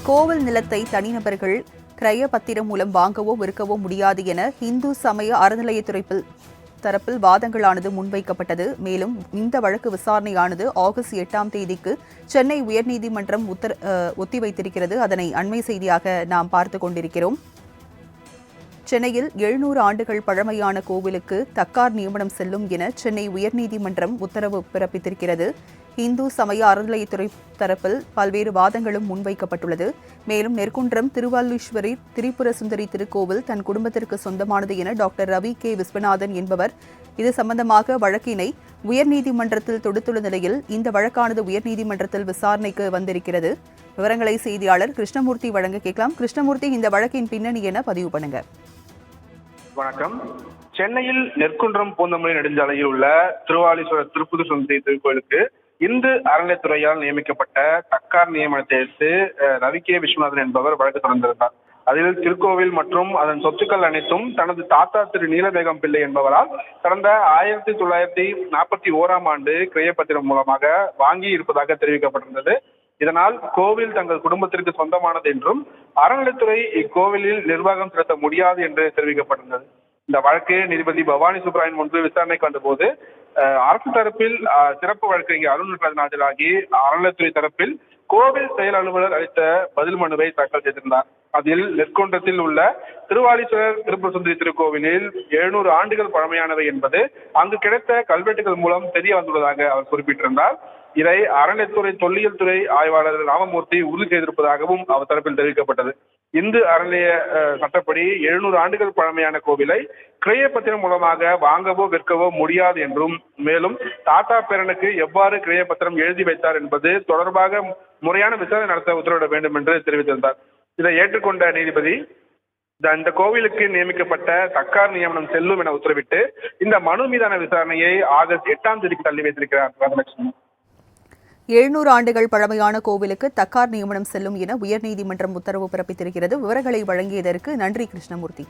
கோவில் நிலத்தை தனிநபர்கள் கிரய பத்திரம் மூலம் வாங்கவோ விற்கவோ முடியாது என இந்து சமய அறநிலையத்துறை தரப்பில் வாதங்களானது முன்வைக்கப்பட்டது. மேலும் இந்த வழக்கு விசாரணையானது ஆகஸ்ட் 8ஆம் தேதிக்கு சென்னை உயர்நீதிமன்றம் ஒத்திவைத்திருக்கிறது. அதனை அண்மை செய்தியாக நாம் பார்த்துக் கொண்டிருக்கிறோம். சென்னையில் 700 ஆண்டுகள் பழமையான கோவிலுக்கு தக்கார் நியமனம் செல்லும் என சென்னை உயர்நீதிமன்றம் உத்தரவு பிறப்பித்திருக்கிறது. இந்து சமய அறநிலையத்துறை தரப்பில் பல்வேறு வாதங்களும் முன்வைக்கப்பட்டுள்ளது. மேலும் நெற்குன்றம் திருவல்லீஸ்வரி திரிபுர சுந்தரி திருக்கோவில் தன் குடும்பத்திற்கு சொந்தமானது என டாக்டர் ரவி கே விஸ்வநாதன் என்பவர் இது சம்பந்தமாக வழக்கினை உயர்நீதிமன்றத்தில் தொடுத்துள்ள நிலையில் இந்த வழக்கானது உயர்நீதிமன்றத்தில் விசாரணைக்கு வந்திருக்கிறது. விவரங்களை செய்தியாளர் கிருஷ்ணமூர்த்தி வழங்க கேட்கலாம். கிருஷ்ணமூர்த்தி, இந்த வழக்கின் பின்னணி என பதிவு பண்ணுங்க. வணக்கம். சென்னையில் நெற்குன்றம் பூந்தமல்லி நெடுஞ்சாலையில் உள்ள திருவாலீஸ்வரர் திருப்புது சுந்தரி திருக்கோயிலுக்கு இந்து அறநிலையத்துறையால் நியமிக்கப்பட்ட தக்கார் நியமனத்தை எடுத்து ரவி கே விஸ்வநாதன் என்பவர் வழக்கு தொடர்ந்திருந்தார். அதில் திருக்கோவில் மற்றும் அதன் சொத்துக்கள் அனைத்தும் தனது தாத்தா திரு நீலவேகம் பிள்ளை என்பவரால் கடந்த 1941ஆம் ஆண்டு கிரயப்பத்திரம் மூலமாக வாங்கி இருப்பதாக தெரிவிக்கப்பட்டிருந்தது. இதனால் கோவில் தங்கள் குடும்பத்திற்கு சொந்தமானது என்றும் அறநிலையத்துறை இக்கோவிலில் நிர்வாகம் செலுத்த முடியாது என்று தெரிவிக்கப்பட்டிருந்தது. இந்த வழக்கு நீதிபதி பவானி சுப்ராயன் முன்பு விசாரணைக்கு வந்தபோது அரசு தரப்பில் சிறப்பு வழக்கறிஞர் அருண் ஆஜராகி அறநிலையத்துறை தரப்பில் கோவில் செயல் அலுவலர் அளித்த பதில் மனுவை தாக்கல் செய்திருந்தார். அதில் நெற்குன்றத்தில் உள்ள திருவாலீஸ்வரர் திரிபுர சுந்தரி திருக்கோவிலில் 700 ஆண்டுகள் பழமையானவை என்பது அங்கு கிடைத்த கல்வெட்டுகள் மூலம் தெரிய வந்துள்ளதாக அவர் குறிப்பிட்டிருந்தார். இதை அறநிலையத்துறை தொல்லியல் துறை ஆய்வாளர் ராமமூர்த்தி உறுதி செய்திருப்பதாகவும் அவர் தரப்பில் தெரிவிக்கப்பட்டது. இந்து அறநிலைய சட்டப்படி 700 ஆண்டுகள் பழமையான கோவிலை கிரயப்பத்திரம் மூலமாக வாங்கவோ விற்கவோ முடியாது என்றும், மேலும் தாத்தா பேரனுக்கு எவ்வாறு கிரயப்பத்திரம் எழுதி வைத்தார் என்பது தொடர்பாக முறையான விசாரணை நடத்த உத்தரவிட வேண்டும் என்று தெரிவித்திருந்தார். இதை ஏற்றுக்கொண்ட நீதிபதி இந்த கோவிலுக்கு நியமிக்கப்பட்ட தக்கார் நியமனம் செல்லும் என உத்தரவிட்டு இந்த மனு மீதான விசாரணையை ஆகஸ்ட் 8ஆம் தேதிக்கு தள்ளி வைத்திருக்கிறார் ராமலட்சுமி. 700 ஆண்டுகள் பழமையான கோவிலுக்கு தக்கார் நியமனம் செல்லும் என உயர்நீதிமன்றம் உத்தரவு பிறப்பித்திருக்கிறது. விவரங்களை வழங்கியதற்கு நன்றி கிருஷ்ணமூர்த்தி.